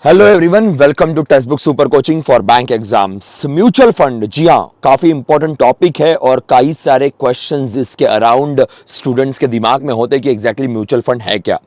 Hello everyone, welcome to Testbook super coaching for bank exams. Mutual fund, जी हाँ, काफी important topic है और कई सारे क्वेश्चंस इसके अराउंड स्टूडेंट्स के दिमाग में होते हैं कि एग्जैक्टली म्यूचुअल फंड है क्या।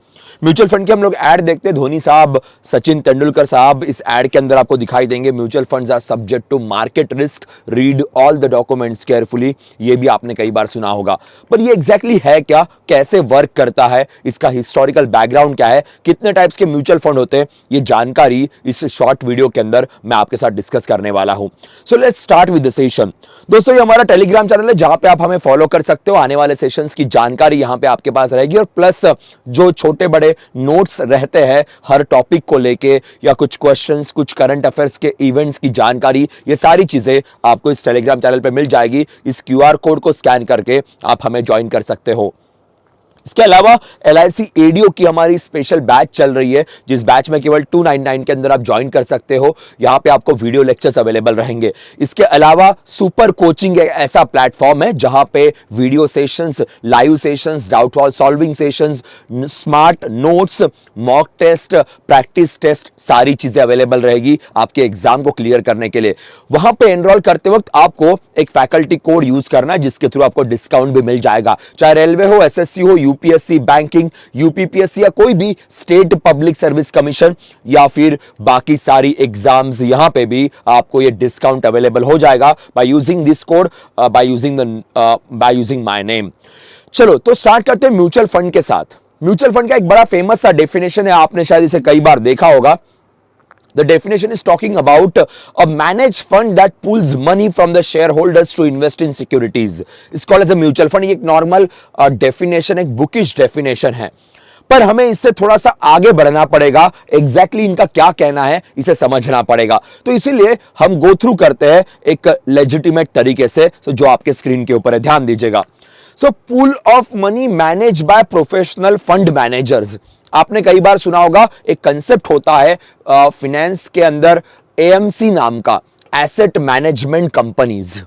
म्यूचुअल फंड के हम लोग ऐड देखते हैं, धोनी साहब, सचिन तेंदुलकर साहब इस ऐड के अंदर आपको दिखाई देंगे। Mutual funds are subject to market risk, read all the documents carefully. ये भी आपने कई बार सुना होगा, पर ये एग्जैक्टली है क्या, कैसे वर्क करता है, इसका हिस्टोरिकल बैकग्राउंड क्या है, कितने टाइप्स के म्यूचुअल फंड होते हैं, ये जानकारी इस शॉर्ट वीडियो के अंदर मैं आपके साथ डिस्कस करने वाला हूं। So let's start with the session. दोस्तों, ये हमारा टेलीग्राम चैनल है जहां पे आप हमें फॉलो कर सकते हो। आने वाले सेशंस की जानकारी यहां पे आपके पास रहेगी और प्लस जो छोटे बड़े नोट्स रहते हैं हर टॉपिक को लेके, या कुछ क्वेश्चंस, कुछ करंट अफेयर्स के इवेंट्स की जानकारी, ये सारी चीजें आपको इस टेलीग्राम चैनल पे मिल जाएगी। इस क्यूआर कोड को स्कैन करके आप हमें ज्वाइन कर सकते हो। इसके अलावा LIC एडीओ की हमारी स्पेशल बैच चल रही है, जिस बैच में केवल 299 के अंदर आप ज्वाइन कर सकते हो। यहां पे आपको वीडियो लेक्चर्स अवेलेबल रहेंगे। इसके अलावा सुपर कोचिंग एक ऐसा प्लेटफॉर्म है जहां पे video sessions, live sessions, doubt solving sessions, smart notes, mock test, practice test, सारी चीजें अवेलेबल रहेगी आपके एग्जाम को क्लियर करने के लिए। वहां पे एनरोल करते वक्त आपको एक फैकल्टी कोड यूज करना है, जिसके थ्रू आपको डिस्काउंट भी मिल जाएगा। चाहे रेलवे हो, SSC हो, UPSC, बैंकिंग, UPPSC या कोई भी स्टेट पब्लिक सर्विस कमीशन या फिर बाकी सारी एग्जाम्स, यहां पे भी आपको ये डिस्काउंट अवेलेबल हो जाएगा by using this code, by using my name. चलो तो स्टार्ट करते हैं म्यूचुअल फंड के साथ। म्यूचुअल फंड का एक बड़ा फेमस सा डेफिनेशन है, आपने शायद इसे कई बार देखा होगा। The definition is talking about a managed fund that pools money from the shareholders to invest in securities. It's called as a mutual fund. ये एक नॉर्मल डेफिनेशन, एक बुकिश डेफिनेशन है, पर हमें इससे थोड़ा सा आगे बढ़ना पड़ेगा। एग्जैक्टली इनका क्या कहना है इसे समझना पड़ेगा, तो इसीलिए हम गो थ्रू करते हैं एक लेजिटिमेट तरीके से। जो आपके स्क्रीन के ऊपर है, ध्यान दीजिएगा। So pool of money manage by professional fund managers. आपने कई बार सुना होगा, एक कंसेप्ट होता है फाइनेंस के अंदर AMC नाम का, एसेट मैनेजमेंट कंपनीज।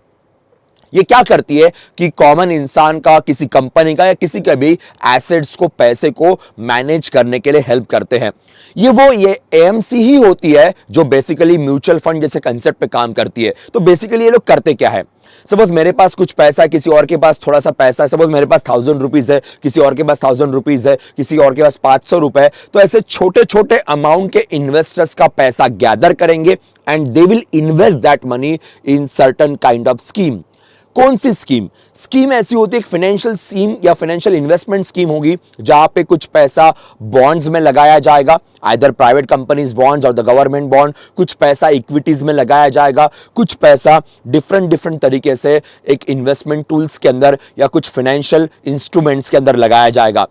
ये क्या करती है कि कॉमन इंसान का, किसी कंपनी का या किसी के भी एसेट्स को, पैसे को मैनेज करने के लिए हेल्प करते हैं। ये AMC ही होती है जो बेसिकली म्यूचुअल फंड जैसे कंसेप्ट पे काम करती है। तो बेसिकली ये लोग करते क्या है, सपोज मेरे पास कुछ पैसा है, किसी और के पास थोड़ा सा पैसा है। सपोज मेरे पास 1000 रुपीज है, किसी और के पास 1000 रुपीज है, किसी और के पास 500 रुपए। तो ऐसे छोटे छोटे अमाउंट के इन्वेस्टर्स का पैसा गैदर करेंगे and they will invest that money in certain kind of scheme. कौन सी स्कीम ऐसी होती है, एक फाइनेंशियल स्कीम या फाइनेंशियल इन्वेस्टमेंट स्कीम होगी जहां पे कुछ पैसा बॉन्ड्स में लगाया जाएगा, आइदर प्राइवेट कंपनीज बॉन्ड्स और द गवर्नमेंट बॉन्ड। कुछ पैसा इक्विटीज में लगाया जाएगा, कुछ पैसा डिफरेंट तरीके से एक इन्वेस्टमेंट टूल्स के अंदर या कुछ फाइनेंशियल इंस्ट्रूमेंट्स के अंदर लगाया जाएगा।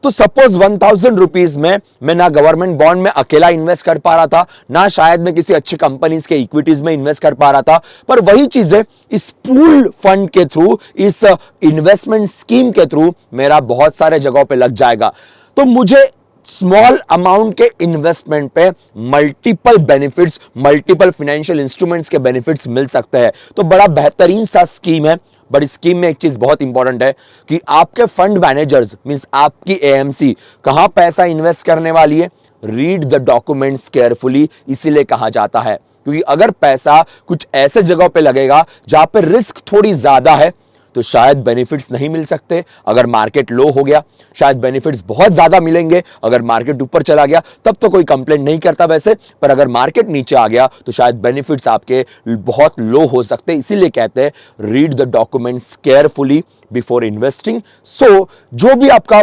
तो सपोज 1000 रुपीज में मैं ना गवर्नमेंट बॉन्ड में अकेला इन्वेस्ट कर पा रहा था, ना शायद मैं किसी अच्छी कंपनीज के इक्विटीज में इन्वेस्ट कर पा रहा था, पर वही चीजें इस पूल फंड के थ्रू, इस इन्वेस्टमेंट स्कीम के थ्रू मेरा बहुत सारे जगहों पे लग जाएगा। तो मुझे स्मॉल अमाउंट के इन्वेस्टमेंट पे multiple benefits, multiple financial instruments के बेनिफिट्स मिल सकते हैं। तो बड़ा बेहतरीन सा स्कीम है। बट इस स्कीम में एक चीज बहुत इंपॉर्टेंट है कि आपके फंड मैनेजर्स मींस आपकी AMC कहां पैसा इन्वेस्ट करने वाली है। रीड द डॉक्यूमेंट्स केयरफुली, इसीलिए कहा जाता है, क्योंकि अगर पैसा कुछ ऐसे जगहों पे लगेगा जहां पे रिस्क थोड़ी ज्यादा है तो शायद बेनिफिट्स नहीं मिल सकते। अगर मार्केट लो हो गया, शायद बेनिफिट्स बहुत ज्यादा मिलेंगे। अगर मार्केट ऊपर चला गया तब तो कोई कंप्लेंट नहीं करता वैसे, पर अगर मार्केट नीचे आ गया तो शायद बेनिफिट्स आपके बहुत लो हो सकते हैं। इसीलिए कहते हैं read the documents carefully before investing. So जो भी आपका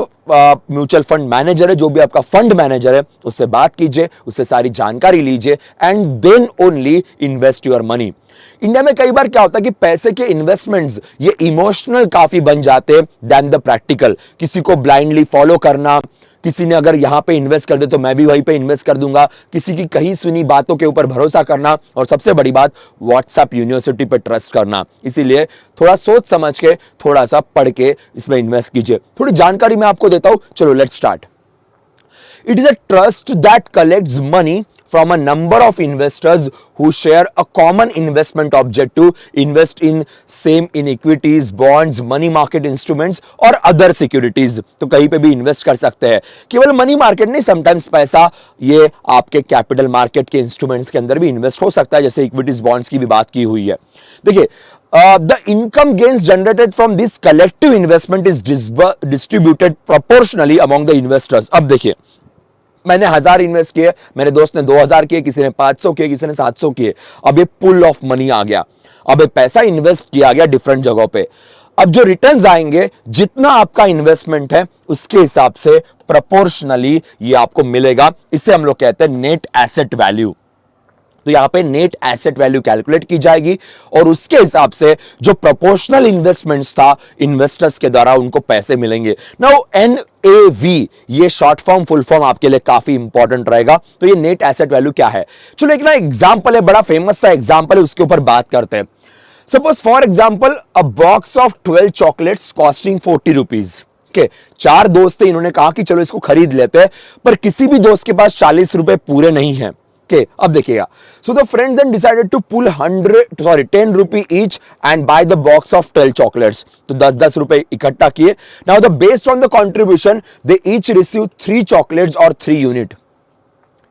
म्यूचुअल फंड मैनेजर है, जो भी आपका फंड मैनेजर है, उससे बात कीजिए, उससे सारी जानकारी लीजिए and then only invest your money. India में कई बार क्या होता है कि पैसे के इन्वेस्टमेंट्स ये इमोशनल काफी बन जाते हैं देन द प्रैक्टिकल। किसी को ब्लाइंडली फॉलो करना, किसी ने अगर यहां पे इन्वेस्ट कर दे तो मैं भी वहीं पे इन्वेस्ट कर दूंगा, किसी की कहीं सुनी बातों के ऊपर भरोसा करना, और सबसे बड़ी बात व्हाट्सएप यूनिवर्सिटी पे ट्रस्ट करना। इसीलिए थोड़ा सोच समझ के, थोड़ा सा पढ़ के इसमें इन्वेस्ट कीजिए। थोड़ी जानकारी मैं आपको देता हूं, चलो let's start. It is a trust that collects money from a number of investors who share a common investment objective, invest in same in equities, bonds, money market instruments और other securities। तो कहीं पे भी invest कर सकते हैं, केवल money market नहीं, समटाइम्स पैसा ये आपके कैपिटल मार्केट के इंस्ट्रूमेंट्स के अंदर भी इन्वेस्ट हो सकता है, जैसे इक्विटीज बॉन्ड्स की भी बात की हुई है। देखिए, the income gains generated from this collective investment is distributed proportionally among the investors। अब देखिए, मैंने 1000 इन्वेस्ट किए, मेरे दोस्त ने 2000 किए, किसी ने 500 किए, किसी ने 700 किए। अब ये पुल ऑफ मनी आ गया, अब ये पैसा इन्वेस्ट किया गया डिफरेंट जगहों पे। अब जो रिटर्न्स आएंगे, जितना आपका इन्वेस्टमेंट है उसके हिसाब से प्रोपोर्शनली ये आपको मिलेगा। इसे हम लोग कहते हैं नेट एसेट वैल्यू। तो यहां पे नेट एसेट वैल्यू कैलकुलेट की जाएगी और उसके हिसाब से जो प्रोपोर्शनल इन्वेस्टमेंट्स था इन्वेस्टर्स के द्वारा, उनको पैसे मिलेंगे। नाउ NAV, ये शॉर्ट फॉर्म फुल फॉर्म आपके लिए काफी इंपॉर्टेंट रहेगा। तो ये नेट एसेट वैल्यू क्या है, चलो एक ना एग्जांपल है, बड़ा फेमस सा एग्जांपल है, उसके ऊपर बात करते हैं। Suppose for example a box of 12 chocolates costing 40 rupees. Okay, 4 दोस्त थे, इन्होंने कहा कि चलो इसको खरीद लेते हैं, पर किसी भी दोस्त के पास 40 रुपए पूरे नहीं है। Okay, अब देखिएगा, so the friend then decided to pull 10 rupee each and buy the box of 12 chocolates। तो 10-10 रुपए इकट्ठा किए। Now the based on the contribution they each received 3 chocolates or 3 unit।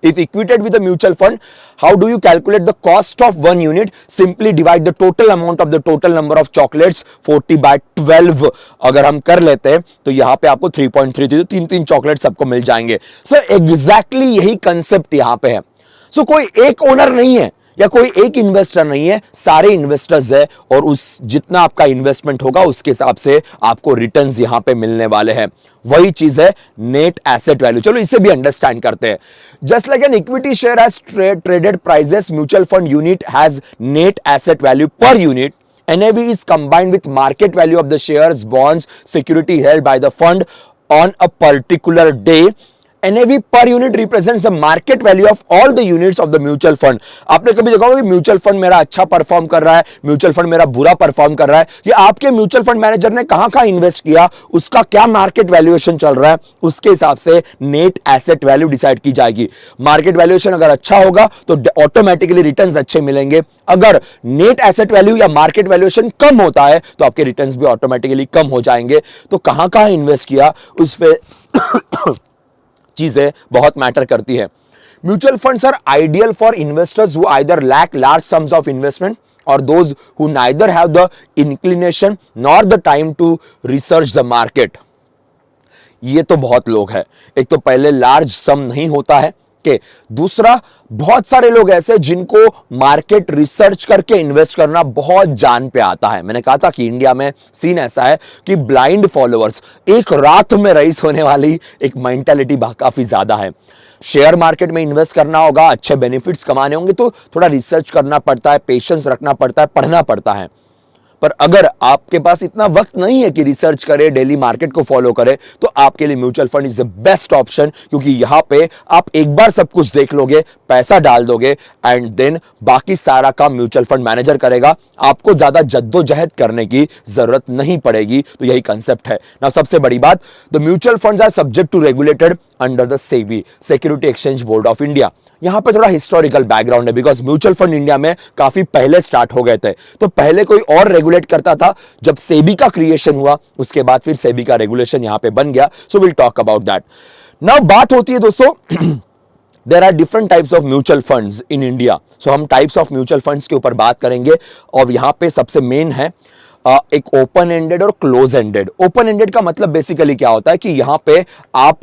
If equated with a mutual fund, how do you calculate the cost of 1 unit? Simply divide the total amount of the total number of chocolates 40 by 12। अगर हम कर लेते हैं तो यहां पे आपको 3.33, तो 3-3 चॉकलेट सबको मिल जाएंगे। सो एग्जैक्टली यही कंसेप्ट यहां पे है। सो कोई एक ओनर नहीं है या कोई एक इन्वेस्टर नहीं है, सारे इन्वेस्टर्स है, और उस जितना आपका इन्वेस्टमेंट होगा उसके हिसाब से आपको रिटर्न्स यहां पे मिलने वाले हैं। वही चीज है नेट एसेट वैल्यू। चलो इसे भी अंडरस्टैंड करते हैं। Just like an equity share has traded prices, mutual fund unit has net asset value per unit. NAV is combined with market value of the shares, bonds, security held by the fund on a particular day। NAV per unit represents the market value of all the units of the mutual fund। आपने कभी देखा होगा कि mutual fund मेरा अच्छा perform कर रहा है, म्यूचुअल फंड मेरा बुरा परफॉर्म कर रहा है, ये आपके म्यूचुअल फंड मैनेजर ने कहां इन्वेस्ट किया, उसका क्या मार्केट वैल्यूएशन चल रहा है, उसके हिसाब से नेट एसेट वैल्यू डिसाइड की जाएगी। मार्केट वैल्यूएशन अगर अच्छा होगा तो ऑटोमेटिकली रिटर्न्स अच्छे मिलेंगे। अगर नेट एसेट वैल्यू या मार्केट वैल्यूएशन कम होता है तो आपके रिटर्न्स भी ऑटोमेटिकली कम हो जाएंगे। तो कहां इन्वेस्ट किया उस पर चीजें बहुत मैटर करती है। Mutual funds are ideal for investors who either lack large sums of investment और those who neither have the inclination nor the time to research the market. ये तो बहुत लोग हैं, एक तो पहले लार्ज सम नहीं होता है के, दूसरा बहुत सारे लोग ऐसे जिनको मार्केट रिसर्च करके इन्वेस्ट करना बहुत जान पे आता है। मैंने कहा था कि इंडिया में सीन ऐसा है कि ब्लाइंड फॉलोअर्स, एक रात में रईस होने वाली एक मेंटालिटी काफी ज्यादा है। शेयर मार्केट में इन्वेस्ट करना होगा, अच्छे बेनिफिट्स कमाने होंगे तो थोड़ा रिसर्च करना पड़ता है, पेशेंस रखना पड़ता है, पढ़ना पड़ता है। पर अगर आपके पास इतना वक्त नहीं है कि रिसर्च करे, डेली मार्केट को फॉलो करे, तो आपके लिए mutual fund is the best option, क्योंकि यहां पे आप एक बार सब कुछ देख लोगे, पैसा डाल दोगे एंड देन बाकी सारा काम म्यूचुअल फंड मैनेजर करेगा। आपको ज्यादा जद्दोजहद करने की जरूरत नहीं पड़ेगी। तो यही कंसेप्ट है ना। सबसे बड़ी बात, the mutual funds are subject to regulated under the SEBI, security exchange board of India. यहां पे थोड़ा हिस्टोरिकल बैकग्राउंड है, बिकॉज म्यूचुअल फंड इंडिया में काफी पहले स्टार्ट हो गए थे। तो पहले कोई और रेगुलेट करता था, जब सेबी का क्रिएशन हुआ उसके बाद फिर सेबी का रेगुलेशन यहां पे बन गया। So will talk about that now. बात होती है दोस्तों there are different types of mutual funds in India. So हम टाइप्स ऑफ म्यूचुअल फंड्स के ऊपर बात करेंगे, और यहां पे सबसे मेन है एक ओपन एंडेड और क्लोज एंडेड। ओपन एंडेड का मतलब बेसिकली क्या होता है कि यहां पे आप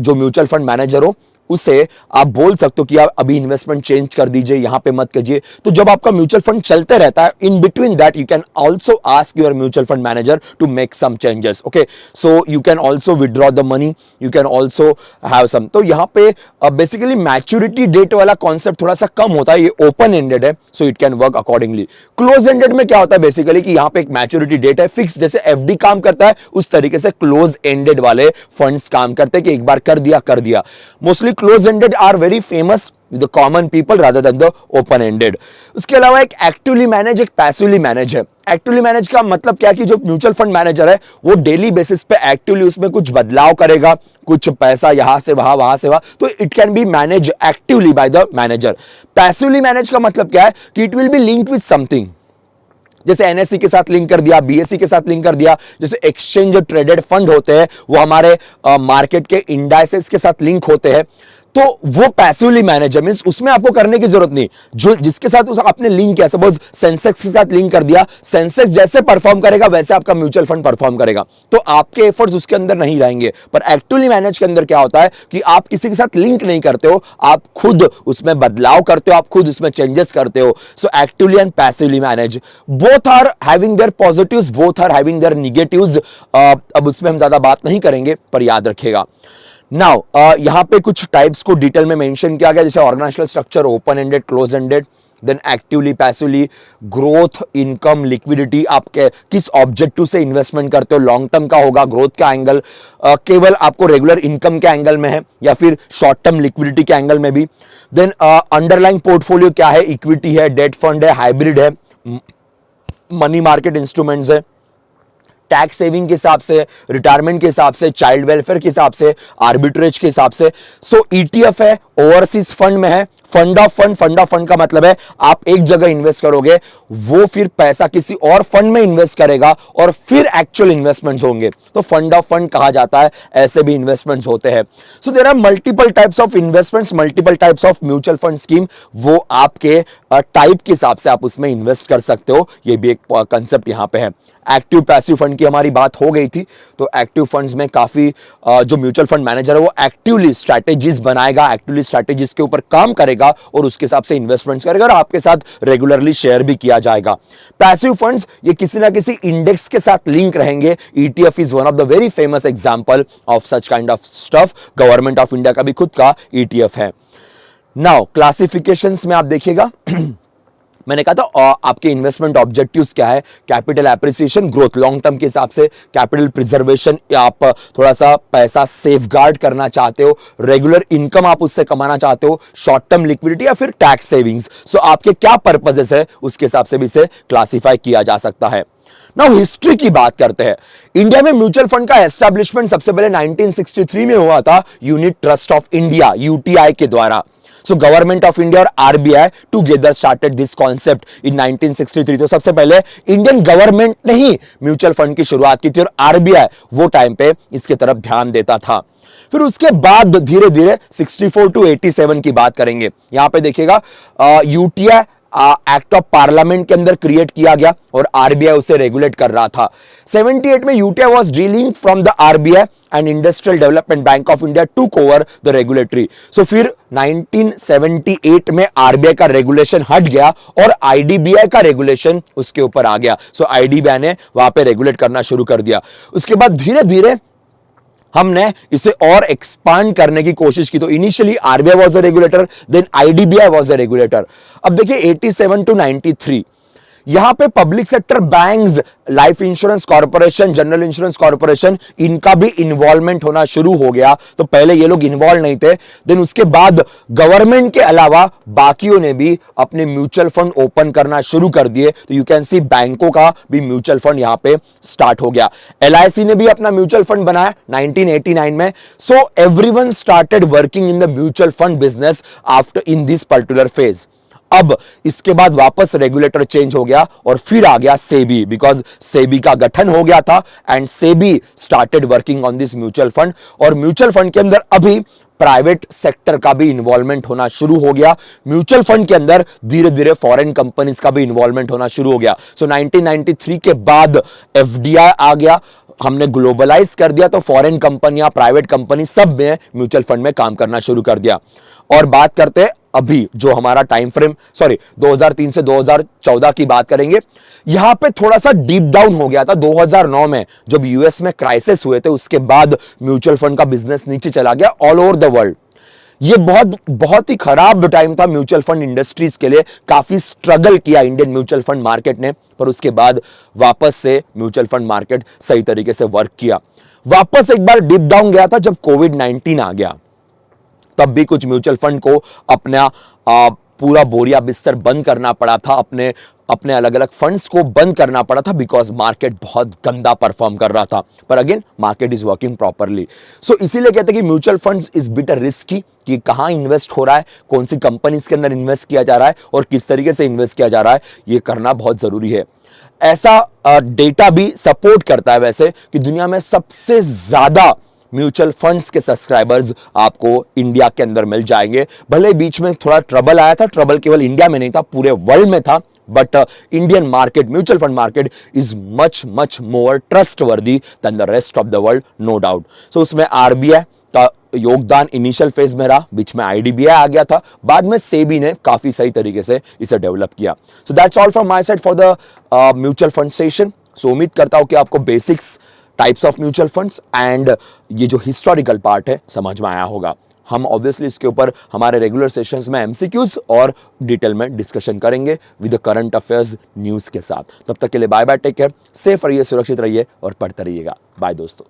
जो म्यूचुअल फंड मैनेजर हो उसे आप बोल सकते हो कि आप अभी इन्वेस्टमेंट चेंज कर दीजिए, यहां पे मत कीजिए। तो जब आपका म्यूचुअल फंड चलते रहता है, in between that you can also ask your mutual fund manager to make some changes. Okay, so you can also withdraw the money, you can also have some. तो यहां पे बेसिकली मैच्योरिटी डेट वाला concept थोड़ा सा कम होता है, ये ओपन एंडेड है, so it can work accordingly. Close ended में क्या होता है बेसिकली कि यहां पे एक मैच्योरिटी डेट है फिक्स, जैसे एफडी काम करता है उस तरीके से क्लोज एंडेड वाले फंड्स काम करते हैं कि एक बार कर दिया। Mostly close ended are very famous with the common people rather than the open ended. उसके अलावा एक एक्टिवली मैनेज, एक पैसिवली मैनेज है। एक्टिवली मैनेज का मतलब क्या कि जो म्यूचुअल फंड मैनेजर है वो डेली बेसिस पे एक्टिवली उसमें कुछ बदलाव करेगा, कुछ पैसा यहां से वहां से वहां, तो it can be manage actively by the manager. Passively manage का मतलब क्या है कि it will be linked with something, जैसे एनएससी के साथ लिंक कर दिया, बीएससी के साथ लिंक कर दिया, जैसे एक्सचेंज ट्रेडेड फंड होते हैं वो हमारे मार्केट के इंडाइसेस के साथ लिंक होते हैं, तो वो पैसिवली मैनेज है। मींस उसमें आपको करने की जरूरत नहीं, जो जिसके साथ उस आपने लिंक किया, सपोज सेंसेक्स के साथ लिंक कर दिया, सेंसेक्स जैसे परफॉर्म करेगा वैसे आपका म्यूचुअल फंड परफॉर्म करेगा, तो आपके एफर्ट्स उसके अंदर नहीं रहेंगे। पर एक्टिवली मैनेज के अंदर क्या होता है कि आप किसी के साथ लिंक नहीं करते हो, आप खुद उसमें बदलाव करते हो, आप खुद उसमें चेंजेस करते हो। So actively and passively manage, both are having their positives, both are having their negatives. अब उसमें हम ज्यादा बात नहीं करेंगे, पर याद रखिएगा। नाउ यहां पे कुछ टाइप्स को डिटेल में मेंशन किया गया, जैसे organisational structure, open ended, close ended, then actively, passively, growth, income, liquidity, आप किस ऑब्जेक्टिव से इन्वेस्टमेंट करते हो, लॉन्ग टर्म का होगा, ग्रोथ का एंगल केवल आपको रेगुलर इनकम के एंगल में है या फिर शॉर्ट टर्म लिक्विडिटी के एंगल में भी। देन अंडरलाइंग पोर्टफोलियो क्या है, इक्विटी है, डेट फंड है, हाइब्रिड है, मनी मार्केट इंस्ट्रूमेंट्स है, टैक्स सेविंग के हिसाब से, रिटायरमेंट के हिसाब से, चाइल्ड वेलफेयर के हिसाब से, आर्बिट्रेज के हिसाब से। सो ईटीएफ है, ओवरसीज फंड में है, fund of fund. Fund of fund का मतलब है आप एक जगह इन्वेस्ट करोगे, वो फिर पैसा किसी और फंड में इन्वेस्ट करेगा और फिर एक्चुअल इन्वेस्टमेंट्स होंगे, तो फंड ऑफ फंड कहा जाता है। ऐसे भी इन्वेस्टमेंट्स होते हैं। So there are multiple types of investments, multiple types of mutual fund scheme, वो आपके टाइप के हिसाब से आप उसमें इन्वेस्ट कर सकते हो। ये भी एक कंसेप्ट यहां पे है। एक्टिव पैसिव फंड की हमारी बात हो गई थी, तो एक्टिव फंड्स में काफी जो म्यूचुअल फंड मैनेजर है वो एक्टिवली स्ट्रैटेजीज बनाएगा, एक्टिवली स्ट्रैटेजीज के ऊपर काम करेगा और उसके हिसाब से इन्वेस्टमेंट्स करेगा और आपके साथ रेगुलरली शेयर भी किया जाएगा। पैसिव फंड्स ये किसी ना किसी इंडेक्स के साथ लिंक रहेंगे। ETF is one of the very famous example of such kind of stuff. Government of India का भी खुद का ईटीएफ है। नाउ क्लासिफिकेशंस में आप देखिएगा मैंने कहा था आपके इन्वेस्टमेंट ऑब्जेक्टिव्स क्या है, capital appreciation, growth, long term के हिसाब से, कैपिटल प्रिजर्वेशन, आप थोड़ा सा पैसा सेफगार्ड करना चाहते हो, रेगुलर इनकम आप उससे कमाना चाहते हो, शॉर्ट टर्म लिक्विडिटी या फिर टैक्स सेविंग्स। सो आपके क्या पर्पसेस है उसके हिसाब से भी इसे क्लासिफाई किया जा सकता है। नाउ हिस्ट्री की बात करते हैं। इंडिया में म्यूचुअल फंड का एस्टैब्लिशमेंट सबसे पहले 1963 में हुआ था, unit trust of India UTI के द्वारा। सो गवर्नमेंट ऑफ इंडिया और RBI together started this concept in 1963। तो सबसे पहले इंडियन गवर्नमेंट ने ही म्यूचुअल फंड की शुरुआत की थी और आरबीआई वो टाइम पे इसके तरफ ध्यान देता था। फिर उसके बाद धीरे धीरे 64 टू 87 की बात करेंगे। यहां पे देखिएगा यूटीआई एक्ट ऑफ पार्लियामेंट के अंदर क्रिएट किया गया और आरबीआई उसे रेगुलेट कर रहा था। 78 में UTI was dealing from the RBI and industrial development bank of India took over the regulatory. So फिर 1978 में आरबीआई का रेगुलेशन हट गया और आईडीबीआई का रेगुलेशन उसके ऊपर आ गया। सो आईडीबीआई ने वहां पे रेगुलेट करना शुरू कर दिया। उसके बाद धीरे धीरे हमने इसे और एक्सपांड करने की कोशिश की। तो initially RBI was the regulator, then IDBI was the regulator. अब देखिए 87 टू 93 यहां पे public sector banks, life insurance corporation, general insurance corporation, इनका भी इन्वॉल्वमेंट होना शुरू हो गया। तो पहले ये लोग इन्वॉल्व नहीं थे, देन उसके बाद गवर्नमेंट के अलावा बाकियों ने भी अपने म्यूचुअल फंड ओपन करना शुरू कर दिए। तो यू कैन सी बैंकों का भी म्यूचुअल फंड यहां पे स्टार्ट हो गया। एलआईसी ने भी अपना म्यूचुअल फंड बनाया 1989 में। So everyone started working in the mutual fund business after in this particular phase. अब इसके बाद वापस रेगुलेटर चेंज हो गया और फिर आ गया सेबी, बिकॉज सेबी का गठन हो गया था and SEBI started working on this mutual fund. और म्यूचुअल फंड के अंदर अभी प्राइवेट सेक्टर का भी इन्वॉल्वमेंट होना शुरू हो गया। म्यूचुअल फंड के अंदर धीरे धीरे फॉरेन कंपनीज का भी इन्वॉल्वमेंट होना शुरू हो गया। सो 1993 के बाद एफडीआई आ गया, हमने ग्लोबलाइज कर दिया, तो फॉरेन कंपनियां, प्राइवेट कंपनी सब में म्यूचुअल फंड में काम करना शुरू कर दिया। और बात करते हैं अभी जो हमारा टाइम फ्रेम 2003 से 2014 की बात करेंगे। यहां पे थोड़ा सा डीप डाउन हो गया था 2009 में, जब यूएस में क्राइसिस हुए थे, उसके बाद म्यूचुअल फंड का बिजनेस नीचे चला गया ऑल ओवर द वर्ल्ड। ये बहुत ही खराब टाइम था म्यूचुअल फंड इंडस्ट्रीज के लिए। काफी स्ट्रगल किया इंडियन म्यूचुअल फंड मार्केट ने, पर उसके बाद वापस से म्यूचुअल फंड मार्केट सही तरीके से वर्क किया। वापस एक बार डीप डाउन गया था जब कोविड-19 आ गया। तब भी कुछ म्यूचुअल फंड को अपना पूरा बोरिया बिस्तर बंद करना पड़ा था, अपने अपने अलग अलग फंड्स को बंद करना पड़ा था, बिकॉज मार्केट बहुत गंदा परफॉर्म कर रहा था। पर again market is working properly. So इसीलिए कहते हैं कि mutual funds is bit risky, कि कहां इन्वेस्ट हो रहा है, कौन सी कंपनीज के अंदर इन्वेस्ट किया जा रहा है और किस तरीके से इन्वेस्ट किया जा रहा है, ये करना बहुत जरूरी है। ऐसा डेटा भी सपोर्ट करता है वैसे कि दुनिया में सबसे ज्यादा म्यूचुअल फंड्स के सब्सक्राइबर्स आपको इंडिया के अंदर मिल जाएंगे। भले बीच में थोड़ा ट्रबल आया था, ट्रबल केवल इंडिया में नहीं था, पूरे वर्ल्ड में था, but Indian market, mutual fund market is much much more trustworthy than the rest of the world, no doubt. So उसमें आरबीआई का योगदान इनिशियल फेज में रहा, बीच में आईडीबीआई आ गया था, बाद में सेबी ने काफी सही तरीके से इसे डेवलप किया। So that's all from my side for the mutual fund session. So उम्मीद करता हूं कि आपको basics, types of mutual funds and ये जो हिस्टोरिकल पार्ट है समझ में आया होगा। हम ऑब्वियसली इसके ऊपर हमारे रेगुलर सेशंस में एमसीक्यूज और डिटेल में डिस्कशन करेंगे विद करंट अफेयर्स न्यूज के साथ। तब तक के लिए bye bye, take care, safe रहिए, सुरक्षित रहिए और पढ़ते रहिएगा। बाय दोस्तों।